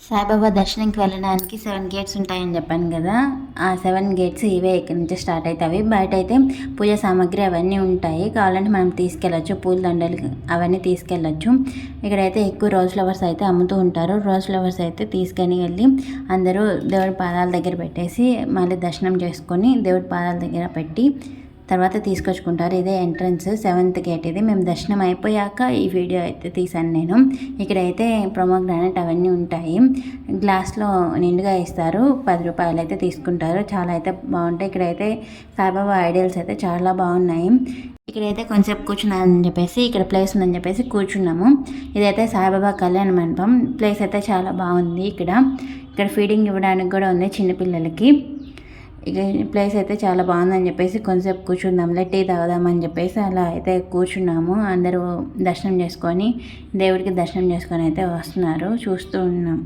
సాయిబాబా దర్శనంకి వెళ్ళడానికి 7 గేట్స్ ఉంటాయని చెప్పాను కదా. ఆ 7 గేట్స్ ఇవే ఇక్కడ నుంచి స్టార్ట్ అవుతాయి. బయట అయితే పూజ సామాగ్రి అవన్నీ ఉంటాయి. కావాలంటే మనం తీసుకెళ్ళచ్చు, పూల దండలు అవన్నీ తీసుకెళ్ళచ్చు. ఇక్కడైతే ఎక్కువ రోజ్ ఫ్లవర్స్ అయితే అమ్ముతూ ఉంటారు. రోజ్ ఫ్లవర్స్ అయితే తీసుకొని వెళ్ళి అందరూ దేవుడి పాదాల దగ్గర పెట్టేసి మళ్ళీ దర్శనం చేసుకొని దేవుడి పాదాల దగ్గర పెట్టి తర్వాత తీసుకొచ్చుకుంటారు. ఇదే ఎంట్రన్స్ 7th గేట్. ఇది మేము దర్శనం అయిపోయాక ఈ వీడియో అయితే తీసాను నేను. ఇక్కడైతే ప్రొమోగ్రానైట్ అవన్నీ ఉంటాయి. గ్లాస్లో నిండుగా ఇస్తారు. 10 రూపాయలు అయితే తీసుకుంటారు. చాలా అయితే బాగుంటాయి. ఇక్కడైతే సాయిబాబా ఐడియల్స్ అయితే చాలా బాగున్నాయి. ఇక్కడైతే కొంచెంసేపు కూర్చున్నానని చెప్పేసి ఇక్కడ ప్లేస్ ఉందని చెప్పేసి కూర్చున్నాము. ఇదైతే సాయిబాబా కళ్యాణ మండపం. ప్లేస్ అయితే చాలా బాగుంది. ఇక్కడ ఫీడింగ్ ఇవ్వడానికి కూడా ఉంది చిన్నపిల్లలకి. ఇక ప్లేస్ అయితే చాలా బాగుందని చెప్పేసి కొంచెంసేపు కూర్చుందాంలే, టీ తాగుదామని చెప్పేసి అలా అయితే కూర్చున్నాము. అందరూ దర్శనం చేసుకొని దేవుడికి దర్శనం చేసుకొని అయితే వస్తున్నారు, చూస్తూ ఉన్నాం.